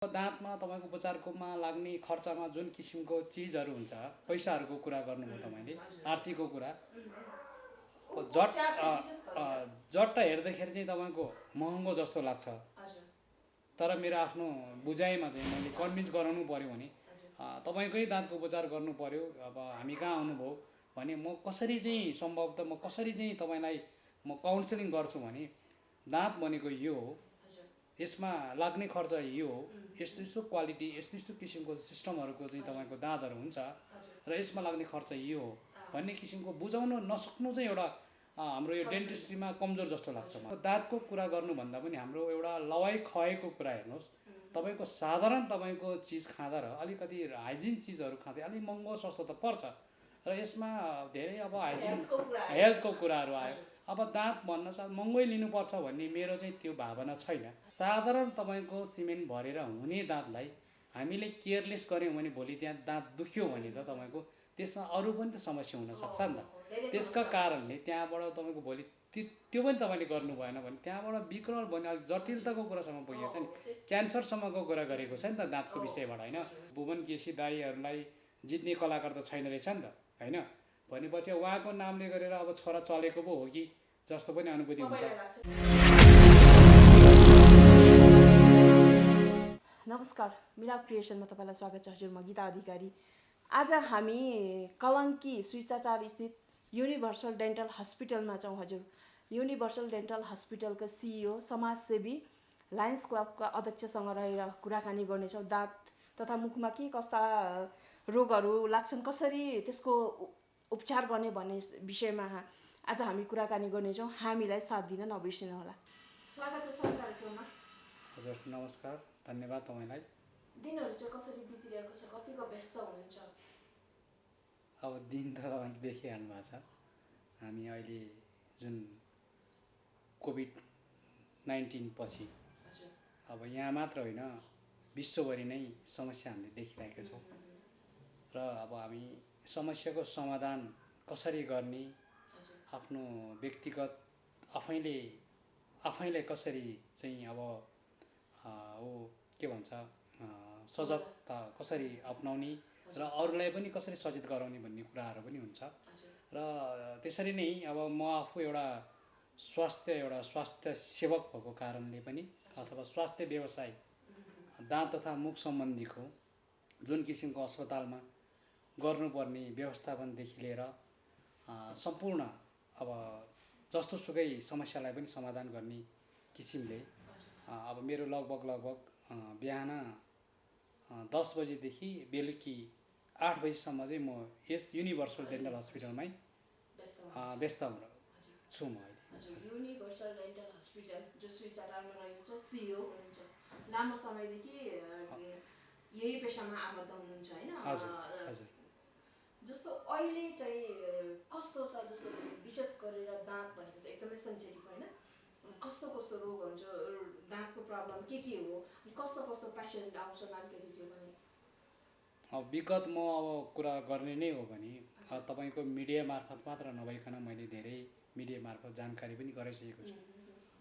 दाँतमा तपाईँको उपचारकोमा लाग्ने खर्चमा जुन किसिमको चिजहरू हुन्छ, पैसाहरूको कुरा गर्नुभयो तपाईँले, आर्थिकको कुरा जट्ट हेर्दाखेरि चाहिँ तपाईँको महँगो जस्तो लाग्छ। तर मेरो आफ्नो बुझाइमा चाहिँ मैले कन्भिन्स गराउनु पर्यो भने तपाईँकै दाँतको उपचार गर्नु पर्यो, अब हामी कहाँ आउनुभयो भने म कसरी चाहिँ सम्भवतः म कसरी चाहिँ तपाईँलाई म काउन्सिलिङ गर्छु भने दाँत भनेको यो हो, यसमा लाग्ने खर्च यो हो, यस्तो यस्तो क्वालिटी यस्तो यस्तो किसिमको सिस्टमहरूको चाहिँ तपाईँको दाँतहरू हुन्छ र यसमा लाग्ने खर्च यो हो भन्ने किसिमको बुझाउन नसक्नु चाहिँ एउटा हाम्रो यो डेन्टिस्ट्रीमा कमजोर जस्तो लाग्छ। दाँतको कुरा गर्नुभन्दा पनि हाम्रो एउटा लवाई खुवाइको कुरा हेर्नुहोस्, तपाईँको साधारण तपाईँको चिज खाँदा र अलिकति हाइजिन चिजहरू खाँदै अलिक महँगो सस्तो त पर्छ र यसमा धेरै अब हाइजिन हेल्थको कुराहरू आयो। अब दाँत भन्न सक्छ महँगै लिनुपर्छ भन्ने मेरो चाहिँ त्यो भावना छैन। साधारण तपाईँको सिमेन्ट भरेर हुने दाँतलाई हामीले केयरलेस गऱ्यौँ भने भोलि त्यहाँ दाँत दुख्यो भने त तपाईँको त्यसमा अरू पनि त समस्या हुनसक्छ नि त। त्यसका कारणले त्यहाँबाट तपाईँको भोलि त्यो पनि तपाईँले गर्नु भएन भने त्यहाँबाट विकराल भन्ने अलिक जटिलताको कुरासम्म पुगेको छ नि, क्यान्सरसम्मको कुरा गरेको छ नि त दाँतको विषयबाट होइन। भुवन केसी दाईहरूलाई जित्ने कलाकार त छैन रहेछ नि त होइन। भनेपछि उहाँको नामले गरेर अब छोरा चलेको पो हो कि जस्तो पनि अनुभूति हुन्छ। नमस्कार, मिलाप क्रिएसनमा तपाईँलाई स्वागत छ। हजुर, म गीता अधिकारी। आज हामी कलङ्की स्विचाटार स्थित युनिभर्सल डेन्टल हस्पिटलमा छौँ। हजुर, युनिभर्सल डेन्टल हस्पिटलको सिइओ समाजसेवी लायन्स क्लबका अध्यक्षसँग रहेर कुराकानी गर्नेछौँ। दाँत तथा मुखमा के कस्ता रोगहरू लाग्छन्, कसरी त्यसको उपचार गर्ने भन्ने विषयमा आज हामी कुराकानी गर्नेछौँ। हामीलाई साथ दिन नबिर्सिनु होला। स्वागत छ सर कार्यक्रममा। हजुर नमस्कार, धन्यवाद तपाईँलाई। दिनहरू चाहिँ कसरी बितिरहेको छ, कतिको व्यस्त हुनुहुन्छ? अब दिन त तपाईँले देखिहाल्नु भएको छ, हामी अहिले जुन कोभिड-19 पछि अब यहाँ मात्र होइन विश्वभरि नै समस्या हामीले देखिरहेका छौँ र अब हामी समस्याको समाधान कसरी गर्ने, आफ्नो व्यक्तिगत आफैले कसरी चाहिँ अब के भन्छ सजगता कसरी अपनाउने र अरूलाई पनि कसरी सचेत गराउने भन्ने कुराहरू पनि हुन्छ। र त्यसरी नै अब म आफू एउटा स्वास्थ्य सेवक भएको कारणले पनि अथवा स्वास्थ्य व्यवसाय दाँत तथा मुख सम्बन्धीको जुन किसिमको अस्पतालमा गर्नुपर्ने व्यवस्थापनदेखि लिएर सम्पूर्ण अब जस्तो सुकै समस्यालाई पनि समाधान गर्ने किसिमले अब मेरो लगभग बिहान 10 बजेदेखि बेलुकी 8 बजीसम्म चाहिँ म यस युनिभर्सल डेन्टल हस्पिटलमै व्यस्त छु म अहिले। युनिभर्सल डेन्टल हस्पिटल जो स्विचाटारमा रहेको छ, सिइओ हुनुहुन्छ, लामो समयदेखि यही पेसामा आबद्ध हुनुहुन्छ होइन? हजुर। जस्तो अहिले चाहिँ कस्तो छ, जस्तो विशेष गरेर दाँत भनेको चाहिँ एकदमै सेन्सिटिभ होइन, कस्तो रोग हुन्छ, दाँतको प्रब्लम के हो, कस्तो पेसेन्ट आउँछन्, अलिकति त्यो पनि अब विगत म अब कुरा गर्ने नै हो भने तपाईँको मिडिया मार्फत मात्र नभइकन मैले धेरै मिडिया मार्फत जानकारी पनि गराइसकेको छु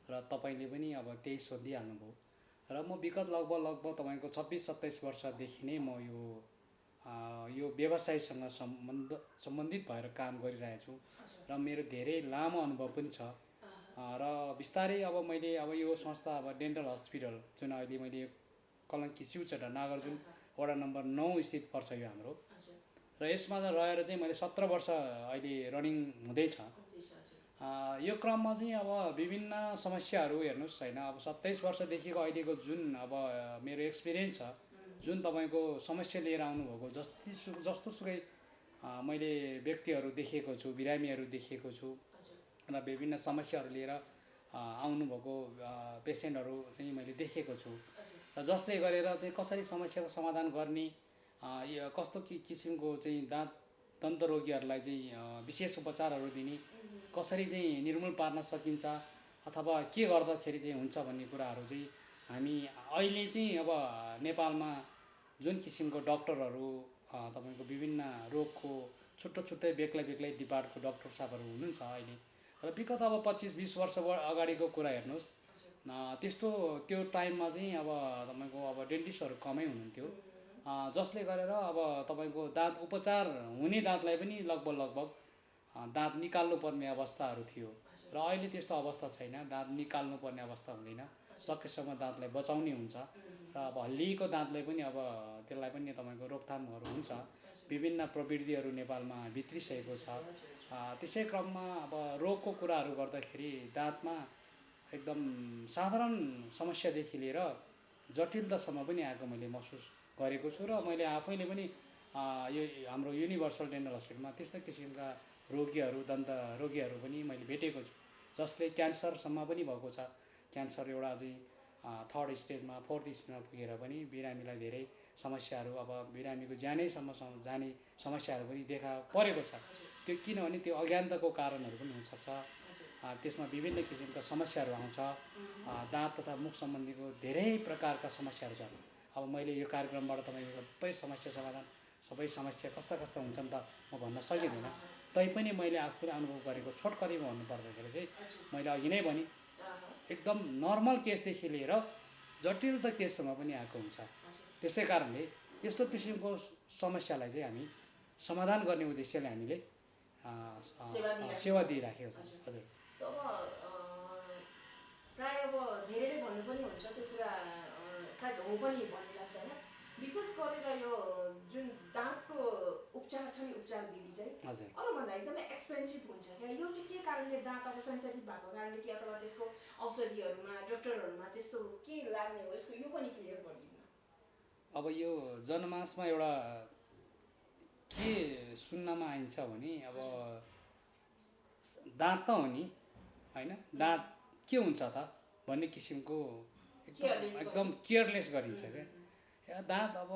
र तपाईँले पनि अब त्यही सोधिहाल्नुभयो र म विगत लगभग तपाईँको 26-27 वर्षदेखि नै म यो व्यवसायसँग सम्बन्धित भएर काम गरिरहेको छु र मेरो धेरै लामो अनुभव पनि छ र बिस्तारै अब मैले अब यो संस्था अब डेन्टल हस्पिटल जुन अहिले मैले कलङ्की स्विचाटार नागार्जुन वडा नम्बर 9 स्थित पर्छ यो हाम्रो र यसमा रहेर चाहिँ मैले 17 वर्ष अहिले रनिङ हुँदैछ। यो क्रममा चाहिँ अब विभिन्न समस्याहरू हेर्नुहोस् होइन, अब 27 वर्षदेखिको अहिलेको जुन अब मेरो एक्सपिरियन्स छ, जुन तपाईँको समस्या लिएर आउनुभएको जस्तो सुकै मैले व्यक्तिहरू देखेको छु, बिरामीहरू देखेको छु र विभिन्न समस्याहरू लिएर आउनुभएको पेसेन्टहरू चाहिँ मैले देखेको छु र जसले गरेर चाहिँ कसरी समस्याको समाधान गर्ने, कस्तो किसिमको चाहिँ दन्त रोगीहरूलाई चाहिँ विशेष उपचारहरू दिने, कसरी चाहिँ निर्मूल पार्न सकिन्छ अथवा के गर्दाखेरि चाहिँ हुन्छ भन्ने कुराहरू चाहिँ हामी अहिले चाहिँ अब नेपालमा जुन किसिमको डक्टरहरू तपाईँको विभिन्न रोगको छुट्टै बेग्लै डिपार्टको डक्टर साहबहरू हुनुहुन्छ अहिले र विगत अब 25-20 वर्ष अगाडिको कुरा हेर्नुहोस्, त्यस्तो त्यो टाइममा चाहिँ अब तपाईँको अब डेन्टिस्टहरू कमै हुनुहुन्थ्यो, जसले गरेर अब तपाईँको दाँत उपचार हुने दाँतलाई पनि लगभग दाँत निकाल्नुपर्ने अवस्थाहरू थियो। र अहिले त्यस्तो अवस्था छैन, दाँत निकाल्नुपर्ने अवस्था हुँदैन, सकेसम्म दाँतलाई बचाउने हुन्छ। र अब हल्लिएको दाँतलाई पनि अब त्यसलाई पनि तपाईँको रोकथामहरू हुन्छ। विभिन्न प्रविधिहरू नेपालमा भित्रिसकेको छ। त्यसै क्रममा अब रोगको कुराहरू गर्दाखेरि दाँतमा एकदम साधारण समस्यादेखि लिएर जटिलतासम्म पनि आएको मैले महसुस गरेको छु। र मैले आफैले पनि यो हाम्रो युनिभर्सल डेन्टल हस्पिटलमा त्यस्ता किसिमका रोगीहरू, दन्त रोगीहरू पनि मैले भेटेको छु, जसले क्यान्सरसम्म पनि भएको छ। क्यान्सर एउटा चाहिँ 3rd स्टेजमा 4th स्टेजमा पुगेर पनि बिरामीलाई धेरै समस्याहरू, अब बिरामीको ज्यानैसम्म जाने समस्याहरू पनि देखा परेको छ। त्यो किनभने त्यो अज्ञानताको कारणहरू पनि हुनसक्छ। त्यसमा विभिन्न किसिमका समस्याहरू आउँछ। दाँत तथा मुख सम्बन्धीको धेरै प्रकारका समस्याहरू छन्। अब मैले यो कार्यक्रमबाट तपाईँको सबै समस्या समाधान, सबै समस्या कस्ता हुन्छन् त म भन्न सकिँदैन। तैपनि मैले आफूले अनुभव गरेको छोटकरीमा भन्नुपर्दाखेरि चाहिँ मैले अघि नै भने एकदम नर्मल केसदेखि लिएर जटिलता केससम्म पनि आएको हुन्छ। त्यसै कारणले यस्तो किसिमको समस्यालाई चाहिँ हामी समाधान गर्ने उद्देश्यले हामीले सेवा दिइराखेको छौँ। हजुर। अब प्रायः अब धेरैले भन्नु पनि हुन्छ त्यो कुरा, सायद हो पनि भन्ने लाग्छ होइन। विशेष गरेर यो जुन दाँतको उपचार छ नि, उपचार विधि चाहिँ अरूभन्दा एकदमै एक्सपेन्सिभ हुन्छ क्या। यो चाहिँ के कारणले, दाँत अब सेन्सिटिभ भएको कारणले कि अथवा त्यसको औषधिहरूमा, डक्टरहरूमा त्यस्तो के लाग्ने हो, यसको यो पनि क्लियर गरिदिनु। अब यो जनमासमा एउटा के सुन्नमा आइन्छ भने अब दाँत त हो नि होइन, दाँत के हुन्छ त भन्ने किसिमको एकदम केयरलेस गरिन्छ क्या। दाँत अब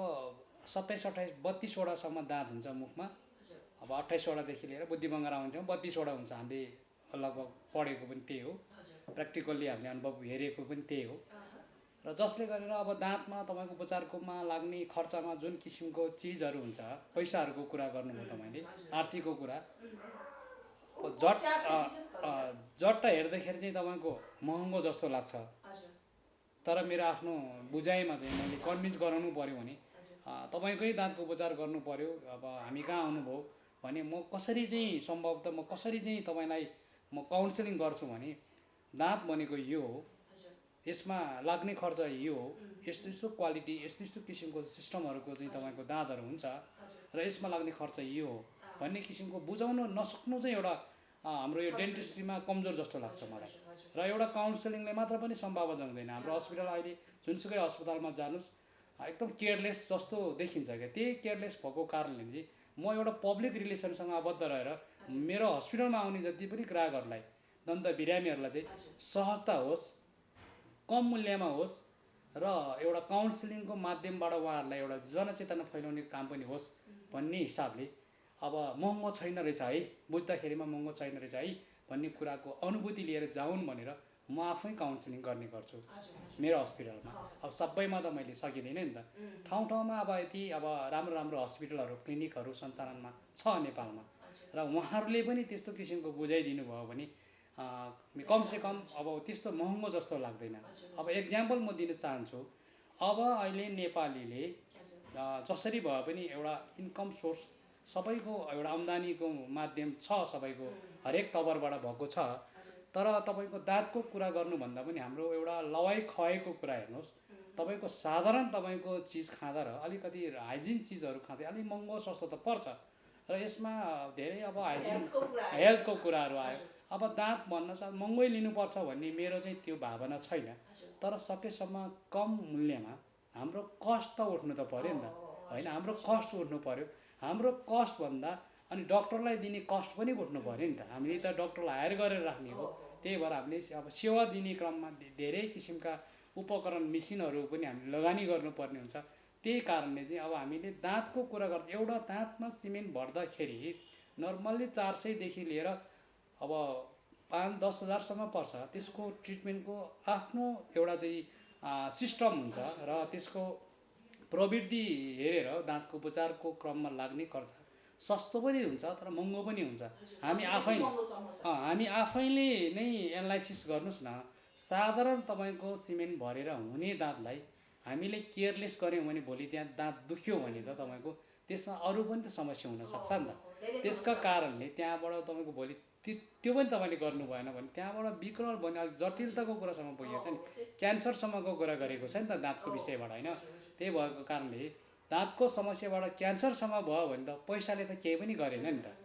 27, 28, 32वटासम्म दाँत हुन्छ मुखमा। अब 28वटादेखि लिएर बुद्धिभङ्गरा हुन्छ 32वटा हुन्छ। हामीले लगभग पढेको पनि त्यही हो, प्र्याक्टिकल्ली हामीले अनुभव हेरेको पनि त्यही हो। र जसले गरेर अब दाँतमा तपाईँको उपचारकोमा लाग्ने खर्चमा जुन किसिमको चिजहरू हुन्छ, पैसाहरूको कुरा गर्नुभयो तपाईँले, आर्थिकको कुरा, झट्ट हेर्दाखेरि चाहिँ तपाईँको महँगो जस्तो लाग्छ। तर मेरो आफ्नो बुझाइमा चाहिँ मैले कन्भिन्स गराउनु पऱ्यो भने तपाईँकै दाँतको उपचार गर्नु पऱ्यो, अब हामी कहाँ आउनुभयो भने म कसरी चाहिँ सम्भवतः म कसरी चाहिँ तपाईँलाई म काउन्सिलिङ गर्छु भने दाँत भनेको यो हो, यसमा लाग्ने खर्च यो हो, यस्तो क्वालिटी, यस्तो किसिमको सिस्टमहरूको चाहिँ तपाईँको दाँतहरू हुन्छ र यसमा लाग्ने खर्च यो हो भन्ने किसिमको बुझाउन नसक्नु चाहिँ एउटा हाम्रो यो डेन्टिस्ट्रीमा कमजोर जस्तो लाग्छ मलाई। र एउटा काउन्सिलिङले मात्र पनि सम्भावना हुँदैन। हाम्रो हस्पिटल अहिले जुनसुकै अस्पतालमा जानुहोस् एकदम केयरलेस जस्तो देखिन्छ क्या। त्यही केयरलेस भएको कारणले चाहिँ म एउटा पब्लिक रिलेसनसँग आबद्ध रहेर मेरो हस्पिटलमा आउने जति पनि ग्राहकहरूलाई, दन्त बिरामीहरूलाई चाहिँ सहजता होस्, कम मूल्यमा होस् र एउटा काउन्सिलिङको माध्यमबाट उहाँहरूलाई एउटा जनचेतना फैलाउने काम पनि होस् भन्ने हिसाबले अब महँगो छैन रहेछ है, बुझ्दाखेरिमा महँगो छैन रहेछ है भन्ने कुराको अनुभूति लिएर जाउन् भनेर म आफै काउन्सिलिङ गर्ने गर्छु मेरो हस्पिटलमा। अब सबैमा त मैले सकिँदैन नि त। ठाउँ अब यति अब राम्रो हस्पिटलहरू, क्लिनिकहरू सञ्चालनमा छ नेपालमा र उहाँहरूले पनि त्यस्तो किसिमको बुझाइदिनु भयो भने कमसेकम अब त्यस्तो महँगो जस्तो लाग्दैन। अब एक्जाम्पल म दिन चाहन्छु, अब अहिले नेपालीले जसरी भए पनि एउटा इन्कम सोर्स सबैको एउटा आम्दानीको माध्यम छ, सबैको हरेक तवरबाट भएको छ। तर तपाईँको दाँतको कुरा गर्नुभन्दा पनि हाम्रो एउटा लवाई खुवाइको कुरा हेर्नुहोस्, तपाईँको साधारण तपाईँको चिज खाँदा र अलिकति हाइजिन चिजहरू खाँदै अलिक महँगो सस्तो त पर्छ र यसमा धेरै अब हाइजिन हेल्थको कुराहरू आयो। अब दाँत भन्न सक्छ महँगै लिनुपर्छ भन्ने मेरो चाहिँ त्यो भावना छैन। तर सकेसम्म कम मूल्यमा हाम्रो कस्ट त उठ्नु त पऱ्यो नि त होइन, हाम्रो कस्ट उठ्नु पऱ्यो। हाम्रो कस्ट भन्दा अनि डक्टरलाई दिने कस्ट पनि उठ्नु पऱ्यो नि त। हामीले त डक्टरलाई हायर गरेर राख्ने हो, त्यही भएर हामीले अब सेवा दिने क्रममा धेरै किसिमका उपकरण, मेसिनहरू पनि हामीले लगानी गर्नुपर्ने हुन्छ। त्यही कारणले चाहिँ अब हामीले दाँतको कुरा गर्दा एउटा दाँतमा सिमेन्ट भर्दाखेरि नर्मल्ली 400देखि लिएर अब 5-10 हजारसम्म पर्छ। त्यसको ट्रिटमेन्टको आफ्नो एउटा चाहिँ सिस्टम हुन्छ र त्यसको प्रवृत्ति हेरेर दाँतको उपचारको क्रममा लाग्ने खर्च सस्तो पनि हुन्छ तर महँगो पनि हुन्छ। हामी आफैले नै एनालाइसिस गर्नुहोस् न, साधारण तपाईँको सिमेन्ट भरेर हुने दाँतलाई हामीले केयरलेस गऱ्यौँ भने भोलि त्यहाँ दाँत दुख्यो भने त तपाईँको त्यसमा अरू पनि त समस्या हुनसक्छ नि त। त्यसका कारणले त्यहाँबाट तपाईँको भोलि त्यो पनि तपाईँले गर्नु भएन भने त्यहाँबाट विकराल भने अलिक जटिलताको कुरासम्म पुगेको छ नि, क्यान्सरसम्मको कुरा गरेको छ नि त दाँतको विषयबाट होइन। त्यही भएको कारणले दाँतको समस्याबाट क्यान्सरसम्म भयो भने त पैसाले त केही पनि गरेन नि त।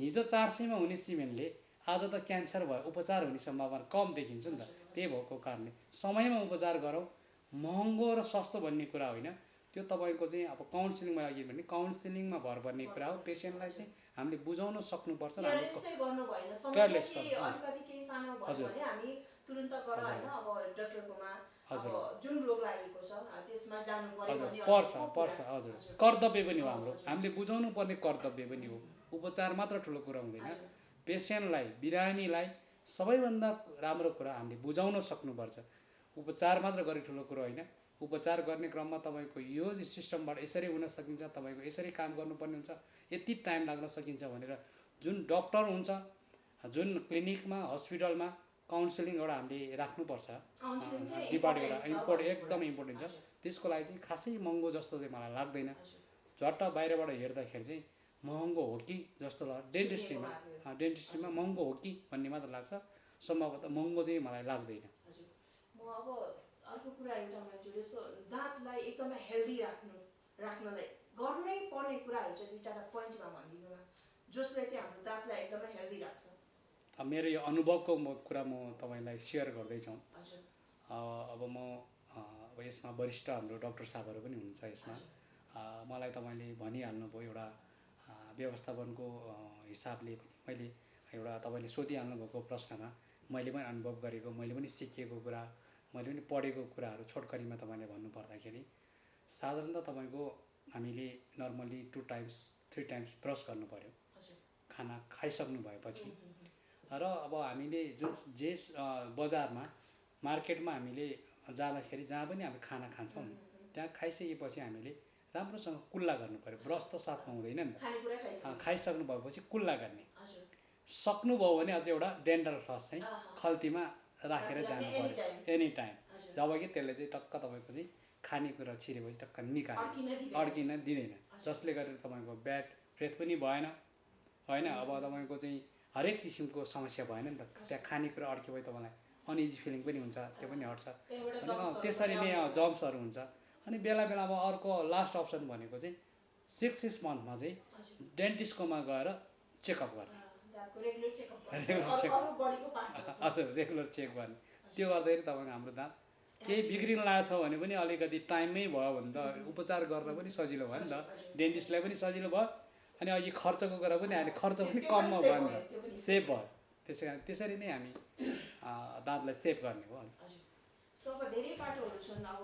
हिजो 400मा हुने सिमेन्टले आज त क्यान्सर भयो, उपचार हुने सम्भावना कम देखिन्छ नि त। त्यही भएको कारणले समयमा उपचार गरौँ। महँगो र सस्तो भन्ने कुरा होइन, त्यो तपाईँको चाहिँ अब काउन्सिलिङमा अघि भने काउन्सिलिङमा भर पर्ने कुरा हो। पेसेन्टलाई चाहिँ हामीले बुझाउन सक्नुपर्छ र केयरलेस अलिकति केही सानो भयो भने हामी तुरुन्त गर हैन अब डाक्टरकोमा अब जुन रोग लागेको छ त्यसमा जानु पर्यो भन्ने पर्छ हजुर। कर्तव्य पनि हो हाम्रो, हामीले बुझाउनु पर्ने कर्तव्य पनि हो। उपचार मात्र ठुलो कुरा हुँदैन, पेसेन्टलाई बिरामीलाई सबैभन्दा राम्रो कुरा हामीले बुझाउन सक्नुपर्छ। उपचार मात्र गरे ठुलो कुरो होइन। उपचार गर्ने क्रममा तपाईँको यो सिस्टमबाट यसरी हुन सकिन्छ, तपाईँको यसरी काम गर्नुपर्ने हुन्छ, यति टाइम लाग्न सकिन्छ भनेर जुन डक्टर हुन्छ, जुन क्लिनिकमा हस्पिटलमा काउन्सिलिङ एउटा हामीले राख्नुपर्छ। डिपार्टमेन्ट एकदम इम्पोर्टेन्ट छ। त्यसको लागि चाहिँ खासै महँगो जस्तो चाहिँ मलाई लाग्दैन। झट्ट बाहिरबाट हेर्दाखेरि चाहिँ महँगो हो कि जस्तो लाग्छ। डेन्टिस्ट्रीमा महँगो हो कि भन्ने मात्र लाग्छ, सम्भवतः महँगो चाहिँ मलाई लाग्दैन। अब अर्को कुरा एउटा मान्छे जस्तो दाँतलाई एकदमै हेल्दी राख्नलाई गर्नै पर्ने कुराहरू चाहिँ दुई चारवटा पोइन्टमा भनिदिनुमा जसले चाहिँ हाम्रो दाँतलाई एकदमै हेल्दी राख्छ। मेरो यो अनुभवको कुरा म तपाईँलाई सेयर गर्दैछु। अब म अब यसमा वरिष्ठ हाम्रो डाक्टर साहबहरू पनि हुनुहुन्छ यसमा। मलाई तपाईँले भनिहाल्नुभयो एउटा व्यवस्थापनको हिसाबले पनि मैले एउटा तपाईँले सोधिहाल्नु भएको प्रश्नमा मैले पनि अनुभव गरेको, मैले पनि सिकेको कुरा, मैले पनि पढेको कुराहरू छोटकरीमा तपाईँले भन्नुपर्दाखेरि साधारणतः तपाईँको हामीले नर्मली 2 टाइम्स 3 टाइम्स ब्रस गर्नु पर्यो खाना खाइसक्नु भएपछि। र अब हामीले जुन जे बजारमा मार्केटमा हामीले जाँदाखेरि जहाँ पनि हामी खाना खान्छौँ त्यहाँ खाइसकेपछि हामीले राम्रोसँग कुल्ला गर्नु पर्यो। ब्रस त साथमा हुँदैन नि त। खाइसक्नु भएपछि कुल्ला गर्ने सक्नुभयो भने अझ एउटा डेन्टल फ्लस चाहिँ खल्तीमा राखेर जानु पर्यो एनी टाइम। जब कि त्यसले चाहिँ टक्क तपाईँको चाहिँ खानेकुरा छिरेपछि टक्क अड्किन दिँदैन, जसले गर्दा तपाईँको ब्याड ब्रेथ पनि भएन होइन। अब तपाईँको चाहिँ हरेक किसिमको समस्या भएन नि त। त्यहाँ खानेकुरा अड्केपछि तपाईँलाई अनइजी फिलिङ पनि हुन्छ, त्यो पनि हट्छ। अनि त्यसरी नै जम्सहरू हुन्छ। अनि बेला बेलामा अर्को लास्ट अप्सन भनेको चाहिँ 6 मन्थमा चाहिँ डेन्टिस्टकोमा गएर चेकअप गर्ने, हजुर रेगुलर चेक गर्ने। त्यो गर्दाखेरि तपाईँको हाम्रो दाँत केही बिग्रिन लागेको छ भने पनि अलिकति टाइममै भयो भने त उपचार गर्न पनि सजिलो भयो नि त, डेन्टिस्टलाई पनि सजिलो भयो। अनि अघि खर्चको कुरा पनि अहिले खर्च पनि कममा भयो नि त, सेभ भयो। त्यसै कारण त्यसरी नै हामी दाँतलाई सेभ गर्ने हो। अब धेरै बाटोहरू छन्। अब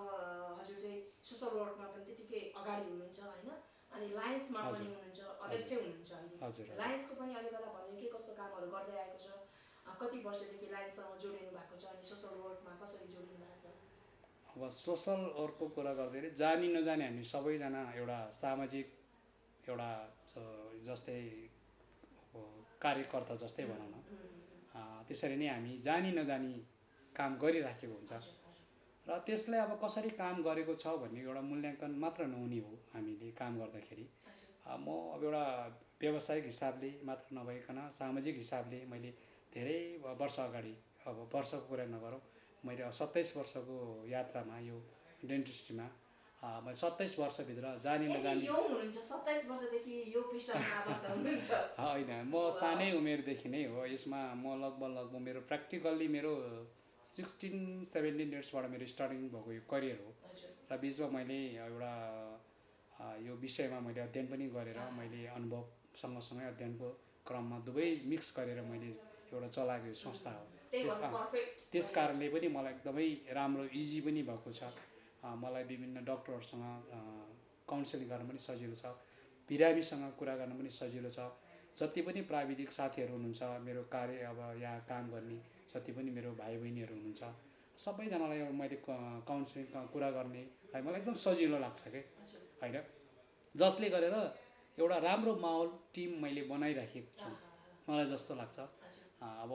हजुर चाहिँ सोसल वर्कमा पनि त्यतिकै अगाडि हुनुहुन्छ होइन, अनि लायन्समा पनि हुनुहुन्छ, अध्यक्ष हुनुहुन्छ अहिले। लायन्सको पनि अलिकता भन्नु के कस्तो कामहरू गर्दै आएको छ, कति वर्षदेखि लायन्ससँग जोडिनु भएको छ, अनि सोसल वर्कमा कसरी जोडिनु भएको छ? अब सोसल वर्कको कुरा गर्दाखेरि जानी नजानी हामी सबैजना एउटा सामाजिक एउटा जस्तै कार्यकर्ता जस्तै भनौँ न, त्यसरी नै हामी जानी नजानी काम गरिराखेको हुन्छ। र त्यसलाई अब कसरी काम गरेको छ भन्ने एउटा मूल्याङ्कन मात्र नहुने हो। हामीले काम गर्दाखेरि म अब एउटा व्यावसायिक हिसाबले मात्र नभइकन सामाजिक हिसाबले मैले धेरै वर्ष अगाडि, अब वर्षको कुरा नगरौँ, मैले 27 वर्षको यात्रामा यो डेन्टिस्ट्रीमा मैले 27 वर्षभित्र जानी नजानी होइन, म सानै उमेरदेखि नै हो यसमा। म लगभग मेरो प्र्याक्टिकल्ली मेरो 16-17 इयर्सबाट मेरो स्टार्टिङ भएको यो करियर हो। र बिचमा मैले एउटा यो विषयमा मैले अध्ययन पनि गरेर मैले अनुभव सँगसँगै अध्ययनको क्रममा दुवै मिक्स गरेर मैले एउटा चलाएको संस्था हो। त्यस कारणले पनि मलाई एकदमै राम्रो इजी पनि भएको छ। मलाई विभिन्न डक्टरहरूसँग काउन्सिलिङ गर्न पनि सजिलो छ, बिरामीसँग कुरा गर्न पनि सजिलो छ। जति पनि प्राविधिक साथीहरू हुनुहुन्छ मेरो कार्य अब यहाँ काम गर्ने जति पनि मेरो भाइ बहिनीहरू हुनुहुन्छ सबैजनालाई मैले काउन्सिलिङ कुरा गर्नेलाई मलाई एकदम सजिलो लाग्छ कि होइन, जसले गरेर एउटा राम्रो माहौल टिम मैले बनाइराखेको छु मलाई जस्तो लाग्छ। अब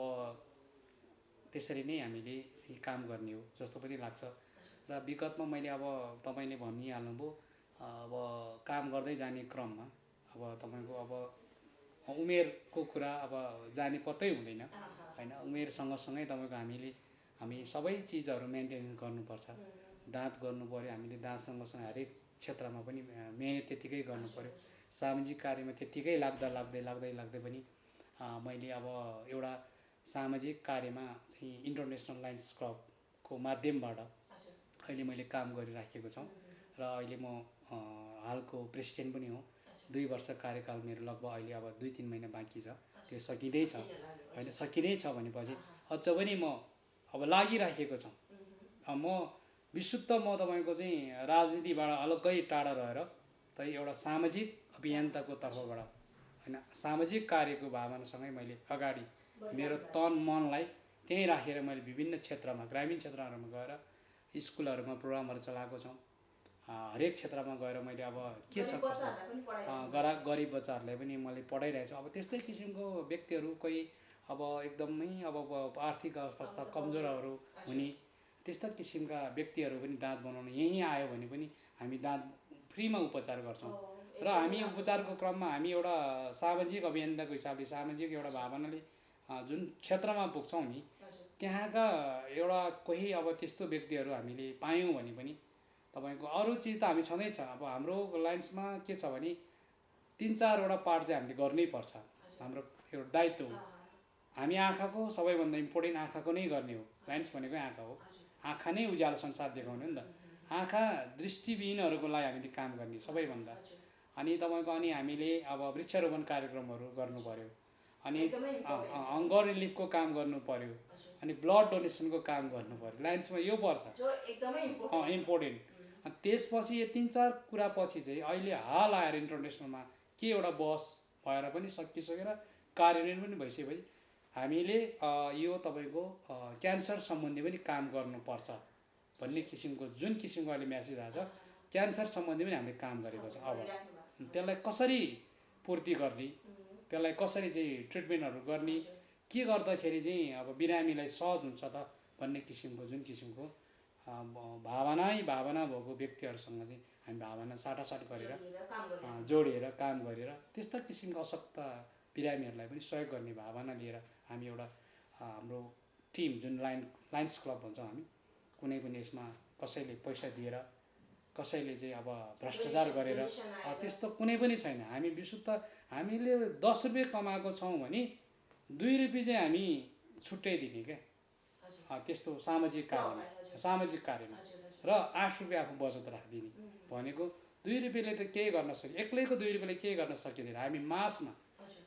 त्यसरी नै हामीले चाहिँ काम गर्ने हो जस्तो पनि लाग्छ। र विगतमा मैले अब तपाईँले भनिहाल्नुभयो अब काम गर्दै जाने क्रममा अब तपाईँको अब उमेरको कुरा अब जाने पत्तै हुँदैन होइन। उमेर सँगसँगै तपाईँको हामी सबै चिजहरू मेन्टेन गर्नुपर्छ। दाँत गर्नु पऱ्यो, हामीले दाँत सँगसँगै हरेक क्षेत्रमा पनि मेहनत त्यतिकै गर्नु पऱ्यो। सामाजिक कार्यमा त्यतिकै लाग्दै पनि मैले अब एउटा सामाजिक कार्यमा चाहिँ इन्टरनेसनल लायन्स क्लबको माध्यमबाट अहिले मैले काम गरिराखेको छु र अहिले म हालको प्रेसिडेन्ट पनि हो। 2 वर्ष कार्यकाल मेरो लगभग अहिले अब 2-3 महिना बाँकी छ, त्यो सकिँदैछ होइन। सकिँदैछ भनेपछि अझ पनि म अब लागिराखेको छु। म विशुद्ध म तपाईँको चाहिँ राजनीतिबाट अलग्गै टाढा रहेर त एउटा सामाजिक अभियन्ताको तर्फबाट होइन सामाजिक कार्यको भावनासँगै मैले अगाडि मेरो तन मनलाई त्यहीँ राखेर मैले विभिन्न क्षेत्रमा ग्रामीण क्षेत्रहरूमा गएर स्कुलहरूमा प्रोग्रामहरू चलाएको छौँ। हरेक क्षेत्रमा गएर मैले अब के छ गरिब बच्चाहरूलाई पनि मैले पढाइरहेको छु। अब त्यस्तै किसिमको व्यक्तिहरू कोही अब एकदमै अब आर्थिक अवस्था कमजोरहरू हुने त्यस्ता किसिमका व्यक्तिहरू पनि दाँत बनाउन यहीँ आयो भने पनि हामी दाँत फ्रीमा उपचार गर्छौँ। र हामी उपचारको क्रममा हामी एउटा सामाजिक अभियन्ताको हिसाबले सामाजिक एउटा भावनाले जुन क्षेत्रमा पुग्छौँ नि त्यहाँका एउटा कोही अब त्यस्तो व्यक्तिहरू हामीले पायौँ भने पनि तपाईँको अरू चिज त हामी छँदैछ। अब हाम्रो लाइन्समा के छ भने 3-4वटा पार्ट चाहिँ हामीले गर्नै पर्छ। हाम्रो एउटा दायित्व हो। हामी आँखाको सबैभन्दा इम्पोर्टेन्ट आँखाको नै गर्ने हो। लाइन्स भनेकै आँखा हो। आँखा नै उज्यालो संसार देखाउने हो नि त। आँखा दृष्टिविहीनहरूको लागि हामीले काम गर्ने सबैभन्दा। अनि तपाईँको अनि हामीले अब वृक्षारोपण कार्यक्रमहरू गर्नु पर्यो, अनि अङ्ग रिलिफको काम गर्नु पर्यो, अनि ब्लड डोनेसनको काम गर्नु पर्यो। लाइन्समा यो पर्छ इम्पोर्टेन्ट। त्यसपछि यो 3-4 कुरा पछि चाहिँ अहिले हाल आएर इन्टरनेसनलमा के एउटा बस भएर पनि सकिसकेर कार्यान्वयन पनि भइसकेपछि हामीले यो तपाईँको क्यान्सर सम्बन्धी पनि काम गर्नुपर्छ भन्ने किसिमको जुन किसिमको अहिले म्यासेज आएको छ, क्यान्सर सम्बन्धी पनि हामीले काम गरेको छ। अब त्यसलाई कसरी पूर्ति गर्ने, त्यसलाई कसरी चाहिँ ट्रिटमेन्टहरू गर्ने, के गर्दाखेरि चाहिँ अब बिरामीलाई सहज हुन्छ त भन्ने किसिमको जुन किसिमको भावना भएको व्यक्तिहरूसँग चाहिँ हामी भावना साटासाट गरेर जोडिएर काम गरेर त्यस्ता किसिमका अशक्त बिरामीहरूलाई पनि सहयोग गर्ने भावना लिएर हामी एउटा हाम्रो टिम जुन लायन्स क्लब भन्छौँ हामी, कुनै पनि यसमा कसैले पैसा दिएर कसैले चाहिँ अब भ्रष्टाचार गरेर त्यस्तो कुनै पनि छैन। हामी विशुद्ध हामीले 10 रुपियाँ कमाएको छौँ भने 2 रुपियाँ चाहिँ हामी छुट्टै दिने क्या त्यस्तो सामाजिक कार्यमा र 8 रुपियाँ आफू बचत राखिदिने भनेको 2 रुपियाँले त केही गर्न सक्यो, एक्लैको 2 रुपियाँले केही गर्न सकिँदैन। हामी मासमा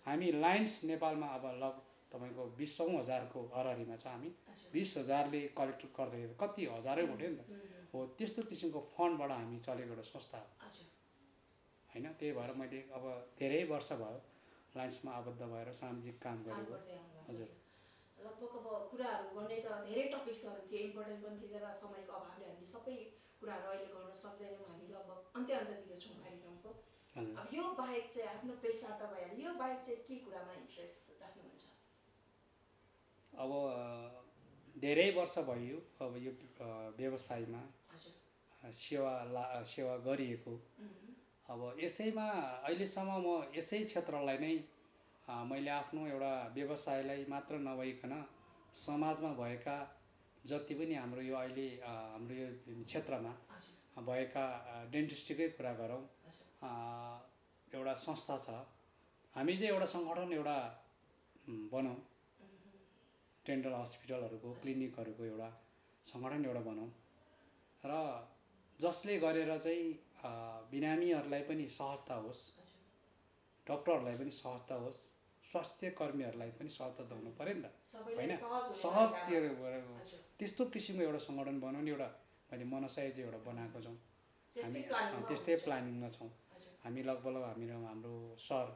हामी लायन्स नेपालमा अब तपाईँको 20,000को हरारीमा छ। हामी 20,000ले कलेक्ट गर्दै कति हजारै हुन्थ्यो नि त हो। त्यस्तो किसिमको फन्डबाट हामी चलेको एउटा संस्था होइन। त्यही भएर मैले अब धेरै वर्ष भयो लायन्समा आबद्ध भएर सामाजिक काम गरेको। हजुर लगभग अब कुराहरू गर्ने त धेरै टपिक्सहरू थिए, इम्पोर्टेन्ट पनि थिए, र समयको अभावले हामीले सबै कुराहरू अहिले गर्न सक्दैनौँ। हामी लगभग अन्त्यतिर छौँ कार्यक्रमको। अब यो बाहेक चाहिँ आफ्नो पेसा त भइहाल्यो, यो बाहेक चाहिँ के कुरामा इन्ट्रेस्ट राख्नुहुन्छ? अब धेरै वर्ष भयो अब यो व्यवसायमा सेवा गरिएको। अब यसैमा अहिलेसम्म म यसै क्षेत्रलाई नै मैले आफ्नो एउटा व्यवसायलाई मात्र नभइकन समाजमा भएका जति पनि हाम्रो यो अहिले हाम्रो यो क्षेत्रमा भएका डेन्टिस्टकै कुरा गरौँ, एउटा संस्था छ। हामी चाहिँ एउटा सङ्गठन एउटा बनाऊँ, डेन्टल हस्पिटलहरूको क्लिनिकहरूको एउटा सङ्गठन एउटा बनाऊँ र जसले गरेर चाहिँ बिरामीहरूलाई पनि सहजता होस्, डक्टरहरूलाई पनि सहजता होस्, स्वास्थ्य कर्मीहरूलाई पनि सहजता त हुनु पऱ्यो नि त होइन। सहज त्यस्तो किसिमको एउटा सङ्गठन बनाउने एउटा मैले मनसाय चाहिँ एउटा बनाएको छौँ। हामी त्यस्तै प्लानिङमा छौँ। हामी लगभग हाम्रो सर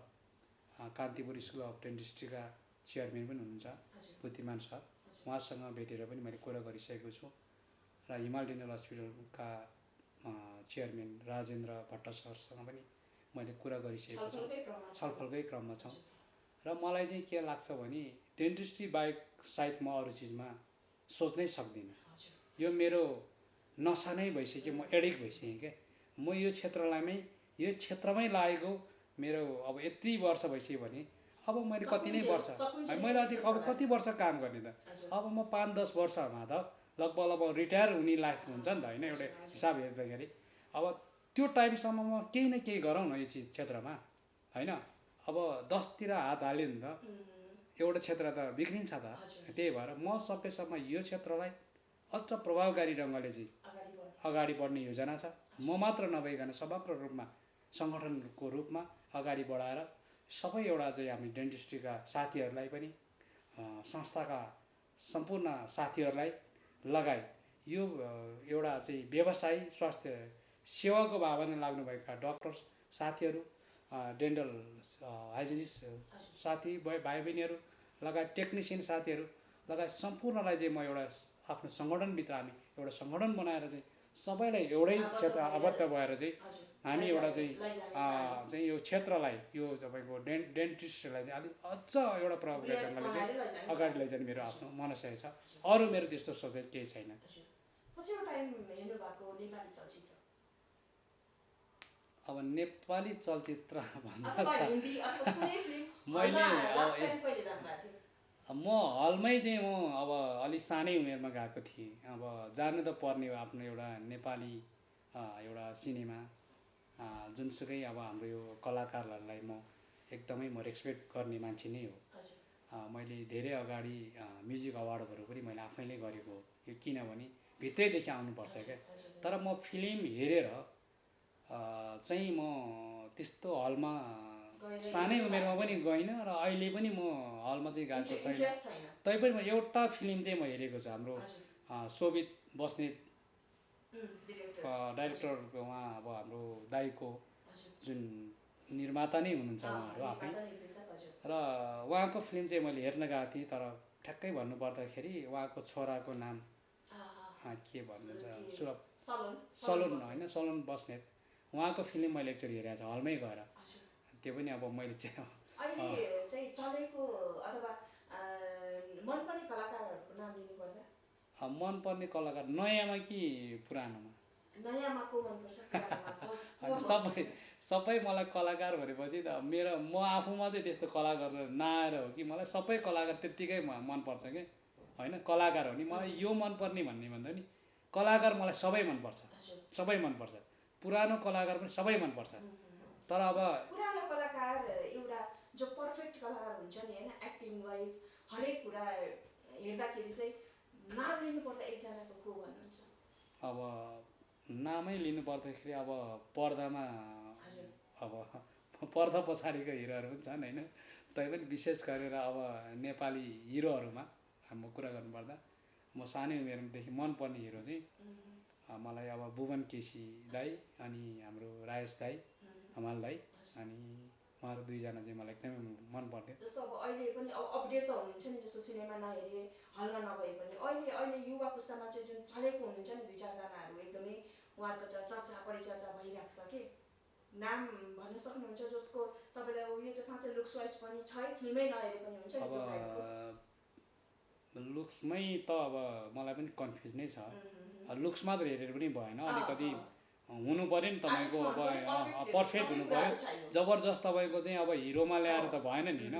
कान्तिपुर स्कुल अफ डेन्टिस्ट्रीका चेयरम्यान पनि हुनुहुन्छ बुद्धिमान सर, उहाँसँग भेटेर पनि मैले कुरा गरिसकेको छु। र हिमाल डेन्टल हस्पिटलका चेयरम्यान राजेन्द्र भट्ट सरसँग पनि मैले कुरा गरिसकेको छु, छलफलकै क्रममा छौँ। र मलाई चाहिँ के लाग्छ भने डेन्टिस्ट्री बाहेक सायद म अरू चिजमा सोच्नै सक्दिनँ। यो मेरो नसा नै भइसक्यो, म एडिक्ट भइसकेँ क्या। म यो क्षेत्रमै लागेको मेरो अब यति वर्ष भइसक्यो भने अब मैले कति नै वर्ष मैले अब कति वर्ष काम गर्ने त। अब म 5-10 वर्षमा त लगभग रिटायर हुने लाइफ हुन्छ नि त होइन, एउटा हिसाब हेर्दाखेरि। अब त्यो टाइमसम्म म केही न केही गरौँ न यो क्षेत्रमा होइन। अब 10तिर हात हाल्यो नि त एउटा क्षेत्र त बिग्रिन्छ त। त्यही भएर म सकेसम्म यो क्षेत्रलाई अझ प्रभावकारी ढङ्गले चाहिँ अगाडि बढ्ने योजना छ। म मात्र नभइकन समग्र रूपमा सङ्गठनको रूपमा अगाडि बढाएर सबै एउटा चाहिँ हामी डेन्टिस्ट्रीका साथीहरूलाई पनि संस्थाका सम्पूर्ण साथीहरूलाई लगायत यो एउटा चाहिँ व्यवसाय स्वास्थ्य सेवाको भावना लाग्नुभएका डक्टर साथीहरू, डेन्टल हाइजिनिस्ट साथी भाइ बहिनीहरू लगायत टेक्निसियन साथीहरू लगायत सम्पूर्णलाई चाहिँ म एउटा आफ्नो सङ्गठनभित्र हामी एउटा सङ्गठन बनाएर चाहिँ सबैलाई एउटै क्षेत्र आबद्ध भएर चाहिँ हामी एउटा चाहिँ यो क्षेत्रलाई यो तपाईँको डेन्टिस्टलाई चाहिँ अलिक अझ एउटा प्रभावकारी ढङ्गले चाहिँ अगाडि लैजाने मेरो आफ्नो मनसाय छ। अरू मेरो त्यस्तो सोचाइ केही छैन। अब नेपाली चलचित्र भन्दा म हलमै चाहिँ अब अलिक सानै उमेरमा गएको थिएँ। अब जानु त पर्ने हो आफ्नो एउटा नेपाली एउटा सिनेमा, जुनसुकै अब हाम्रो यो कलाकारहरूलाई एकदमै म रेस्पेक्ट गर्ने मान्छे नै हो। मैले धेरै अगाडि म्युजिक अवार्डहरू पनि मैले आफैले गरेको हो। यो किनभने भित्रैदेखि आउनुपर्छ क्या। तर म फिल्म हेरेर चाहिँ म त्यस्तो हलमा सानै उमेरमा पनि गइनँ र अहिले पनि म हलमा चाहिँ गएको छैन। तैपनि म एउटा फिल्म चाहिँ म हेरेको छु, हाम्रो शोभित बस्नेत डाइरेक्टरको, उहाँ अब हाम्रो दाइको जुन निर्माता नै हुनुहुन्छ उहाँहरू आफै, र उहाँको फिल्म चाहिँ मैले हेर्न गएको थिएँ। तर ठ्याक्कै भन्नुपर्दाखेरि उहाँको छोराको नाम के भन्नुहुन्छ, सलोन होइन, सलोन बस्नेत, उहाँको फिल्म मैले एकचोटि हेरेको छु हलमै गएर। त्यो पनि अब मैले चाहिँ मनपर्ने कलाकार नयाँमा कि पुरानोमा? सबै मलाई कलाकार भनेपछि त म आफूमा चाहिँ त्यस्तो कलाकार नआएर हो कि मलाई सबै कलाकार त्यत्तिकै मनपर्छ कि होइन। कलाकार हो नि मलाई यो मनपर्ने भन्ने भन्दा नि कलाकार मलाई सबै मनपर्छ, सबै मनपर्छ। पुरानो कलाकार पनि सबै मनपर्छ। तर अब पुरानो कलाकार एउटा जो पर्फेक्ट कलाकार हुन्छ नि होइन, एक्टिङ वाइज हरेक कुरा हेर्दाखेरि चाहिँ नाम लिनु पर्दा एकजनाको को भन्नुहुन्छ? अब नामै लिनु पर्दाखेरि अब पर्दामा अब पर्दा पछाडिको हिरोहरू पनि छन् होइन। तैपनि विशेष गरेर अब नेपाली हिरोहरूमा म कुरा गर्नुपर्दा म सानै उमेरदेखि मनपर्ने हिरो चाहिँ मलाई अब भुवन केसी दाई अनि हाम्रो राजेश दाई, हमाल दाई, अनि उहाँहरू दुईजना चाहिँ मलाई एकदमै मन पर्थ्यो। जस्तो अब अहिले पनि अपडेट त हुनुहुन्छ नि, जस्तो सिनेमा नहेरे हलमा नभए पनि अहिले युवा पुस्तामा चाहिँ जुन चलेको हुनुहुन्छ नि 2-4 जनाहरू एकदमै उहाँहरूको चर्चा परिचर्चा भइरहेको छ कि नाम भन्न सक्नुहुन्छ जसको तपाईँलाई यो चाहिँ साँच्चै लुक्स वाइज पनि छ, फिल्मै नहेरे पनि हुन्छ नि? लुक्समै त अब मलाई पनि कन्फ्युज नै छ। लुक्स मात्र हेरेर पनि भएन, अलिकति हुनु पऱ्यो नि तपाईँको, अब पर्फेक्ट हुनु पऱ्यो। जबरजस्त तपाईँको चाहिँ अब हिरोमा ल्याएर त भएन नि होइन।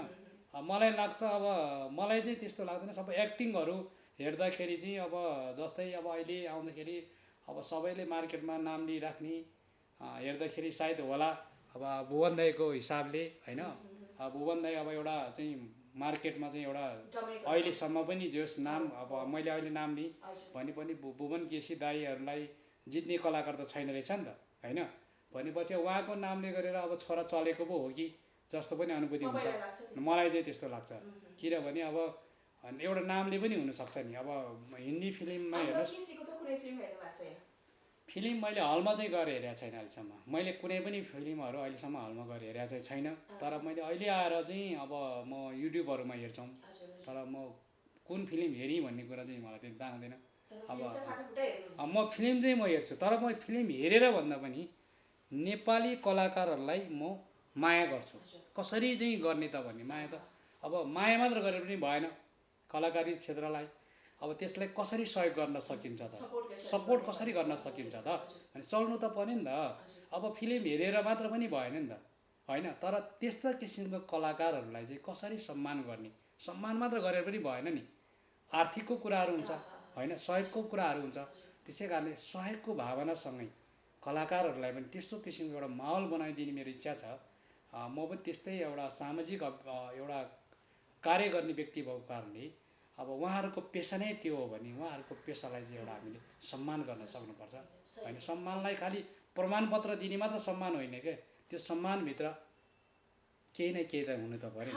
मलाई लाग्छ अब मलाई चाहिँ त्यस्तो लाग्दैन। सबै एक्टिङहरू हेर्दाखेरि चाहिँ अब जस्तै अब अहिले आउँदाखेरि अब सबैले मार्केटमा नाम लिइराख्ने हेर्दाखेरि सायद होला अब भुवन दाईको हिसाबले होइन। भुवन दाई अब एउटा चाहिँ मार्केटमा चाहिँ एउटा अहिलेसम्म पनि जस नाम अब मैले अहिले नाम लिएँ भने पनि भुवन केसी दाईहरूलाई जित्ने कलाकार त छैन रहेछ नि त होइन। भनेपछि उहाँको नामले गरेर अब छोरा चलेको पो हो कि जस्तो पनि अनुभूति हुन्छ मलाई चाहिँ त्यस्तो लाग्छ। किनभने अब एउटा नामले पनि हुनसक्छ नि। अब हिन्दी फिल्ममा हेर्नुहोस्, फिल्म मैले हलमा चाहिँ गएर हेरेको छैन अहिलेसम्म। मैले कुनै पनि फिल्महरू अहिलेसम्म हलमा गएर हेरेको चाहिँ छैन। तर मैले अहिले आएर चाहिँ अब म युट्युबहरूमा हेर्छौँ, तर म कुन फिल्म हेरेँ भन्ने कुरा चाहिँ मलाई त्यति आउँदैन। अब म फिल्म चाहिँ म हेर्छु, तर म फिल्म हेरेर भन्दा पनि नेपाली कलाकारहरूलाई म माया गर्छु। कसरी चाहिँ गर्ने त भन्ने माया त अब माया मात्र गरेर पनि भएन कलाकारी क्षेत्रलाई। अब त्यसलाई कसरी सहयोग गर्न सकिन्छ त, Support कसरी सपोर्ट गर्ने कसरी भन्ने गर्न कुरा। सकिन्छ त, हजुर। अनि चल्नु त पर्यो नि त। हजुर। अब फिल्म हेरेर मात्र पनि भएन नि त, होइन। तर त्यस्ता किसिमको कलाकारहरूलाई चाहिँ कसरी सम्मान गर्ने, सम्मान मात्र गरेर पनि भएन नि, आर्थिकको कुराहरू हुन्छ, होइन, सहयोगको कुराहरू हुन्छ। त्यसै कारणले सहयोगको भावनासँगै कलाकारहरूलाई पनि त्यस्तो किसिमको एउटा माहौल बनाइदिने मेरो इच्छा छ। म पनि त्यस्तै एउटा सामाजिक एउटा कार्य गर्ने व्यक्ति भएको कारणले अब उहाँहरूको पेसा नै त्यो हो भने उहाँहरूको पेसालाई चाहिँ एउटा हामीले सम्मान गर्न सक्नुपर्छ, होइन। सम्मानलाई खालि प्रमाणपत्र दिने मात्र सम्मान होइन क्या, त्यो सम्मानभित्र केही न केही त हुनु त पऱ्यो,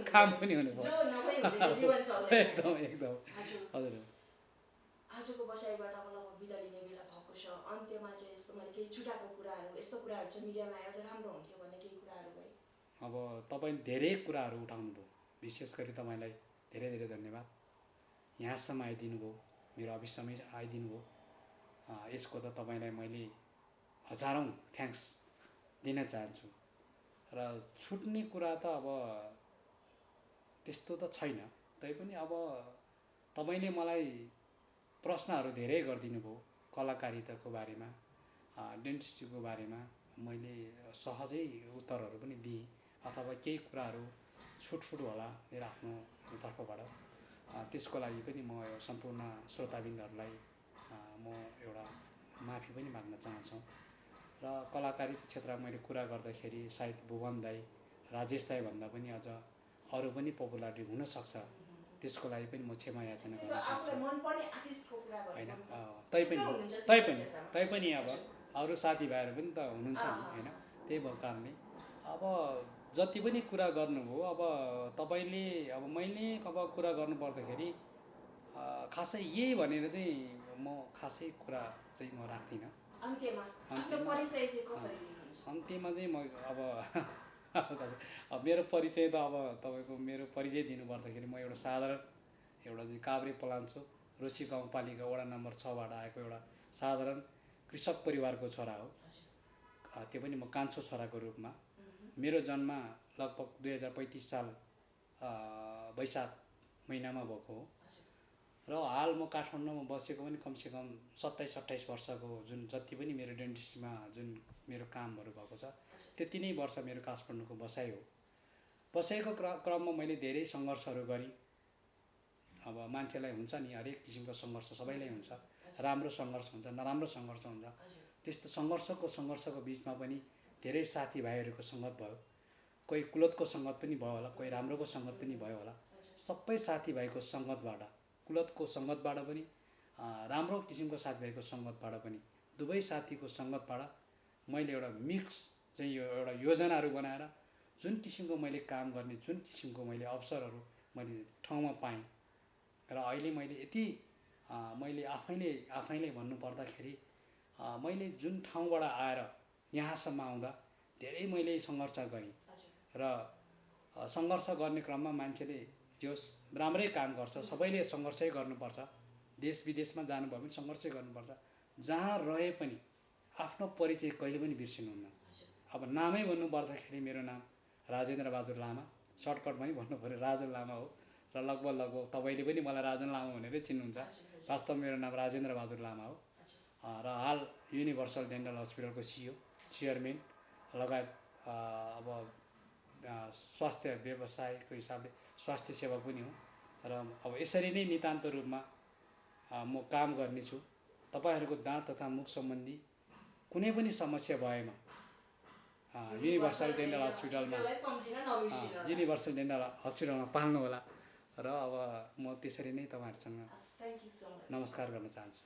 काम पनि हुनु जो पऱ्यो। नभई हुँदैन जीवन चल्दैन। एकदम एकदम हजुर। हजुर। आजको बसाइबाट अब लगभग बिदा लिने बेला भएको छ। अन्त्यमा चाहिँ यस्तो मैले केही छुटाएको कुराहरू, यस्तो कुराहरू चाहिँ मिडियामा आए अझ राम्रो हुन्थ्यो भन्ने केही कुराहरू भए? अब तपाईँ धेरै कुराहरू उठाउनु भयो, विशेष गरी तपाईँलाई धेरै धेरै धन्यवाद। यहाँसम्म आइदिनु भयो, मेरो अफिससम्म आइदिनु भयो, यसको त तपाईँलाई मैले हजारौँ थ्याङ्क्स दिन चाहन्छु। र छुट्ने कुरा त अब त्यस्तो त छैन, तैपनि अब तपाईँले मलाई प्रश्नहरू धेरै गरिदिनु भयो कलाकारिताको बारेमा, डेन्टिस्ट्रीको बारेमा। मैले सहजै उत्तरहरू पनि दिएँ, अथवा केही कुराहरू छुटफुट होला मेरो आफ्नो तर्फबाट, त्यसको लागि पनि म सम्पूर्ण श्रोताबिन्दहरूलाई म एउटा माफी पनि माग्न चाहन्छु। र कलाकारिता क्षेत्रमा मैले कुरा गर्दाखेरि सायद भुवन दाई, राजेश दाई भन्दा पनि अझ अरू पनि पपुलारिटी हुनसक्छ, त्यसको लागि पनि म क्षमा याचना गर्न चाहन्छु, आफूलाई मनपर्ने आर्टिस्टको कुरा होइन। गर्नु तैपनि अब अरू साथीभाइहरू पनि त हुनुहुन्छ नि, होइन। त्यही भएको कारणले अब जति पनि कुरा गर्नुभयो, अब तपाईँले अब मैले अब कुरा गर्नु पर्दाखेरि खासै यही भनेर चाहिँ म खासै कुरा चाहिँ म राख्दिनँ। अन्त्यमा आफ्नो परिचय चाहिँ कसरी लिनुहुन्छ? अन्त्यमा चाहिँ म अब मेरो परिचय त अब तपाईँको मेरो परिचय दिनु पर्दाखेरि म एउटा साधारण एउटा चाहिँ काभ्रे पलाञ्चोक रोसी गाउँपालिका वडा नम्बर 6बाट आएको एउटा साधारण कृषक परिवारको छोरा हो। त्यो पनि म कान्छो छोराको रूपमा। मेरो जन्म लगभग 2035 साल वैशाख महिनामा भएको हो, र हाल म काठमाडौँमा बसेको पनि कमसेकम 27-28 वर्षको, जुन जति पनि मेरो डेन्टिस्ट्रीमा जुन मेरो कामहरू भएको छ त्यति नै वर्ष मेरो काठमाडौँको बसाइ हो। बसाइको क्रममा मैले धेरै सङ्घर्षहरू गरेँ। अब मान्छेलाई हुन्छ नि हरेक किसिमको सङ्घर्ष सबैलाई हुन्छ, राम्रो सङ्घर्ष हुन्छ, नराम्रो सङ्घर्ष हुन्छ। त्यस्तो सङ्घर्षको बिचमा पनि धेरै साथीभाइहरूको सङ्गत भयो, कोही कुलतको सङ्गत पनि भयो होला, कोही राम्रोको सङ्गत पनि भयो होला। सबै साथीभाइको सङ्गतबाट, कुलतको सङ्गतबाट पनि, राम्रो किसिमको साथीभाइको सङ्गतबाट पनि, दुवै साथीको सङ्गतबाट मैले एउटा मिक्स चाहिँ यो एउटा योजनाहरू बनाएर जुन किसिमको मैले काम गर्ने, जुन किसिमको मैले अवसरहरू मैले ठाउँमा पाएँ, र अहिले मैले यति मैले आफैले भन्नु पर्दाखेरि मैले जुन ठाउँबाट आएर यहाँसम्म आउँदा धेरै मैले सङ्घर्ष गरेँ। र सङ्घर्ष गर्ने क्रममा मान्छेले जो राम्रै काम गर्छ, सबैले सङ्घर्षै गर्नुपर्छ। देश विदेशमा जानुभयो भने सङ्घर्षै गर्नुपर्छ। जहाँ रहे पनि आफ्नो परिचय कहिले पनि बिर्सिनुहुन्न। अब नामै भन्नु पर्दाखेरि मेरो नाम राजेन्द्र बहादुर लामा, सर्टकटमा पनि भन्नु पऱ्यो राजन लामा हो, र लगभग तपाईँले पनि मलाई राजन लामा भनेरै चिन्नुहुन्छ। वास्तव मेरो नाम राजेन्द्र बहादुर लामा हो, र हाल युनिभर्सल डेन्टल हस्पिटलको चेयरम्यान लगायत अब स्वास्थ्य व्यवसायको हिसाबले स्वास्थ्य सेवा पनि हो। र अब यसरी नै नितान्त रूपमा म काम गर्नेछु। तपाईँहरूको दाँत तथा मुख सम्बन्धी कुनै पनि समस्या भएमा युनिभर्सल डेन्टल हस्पिटलमा पाल्नु होला। र अब म त्यसरी नै तपाईँहरूसँग नमस्कार गर्न चाहन्छु।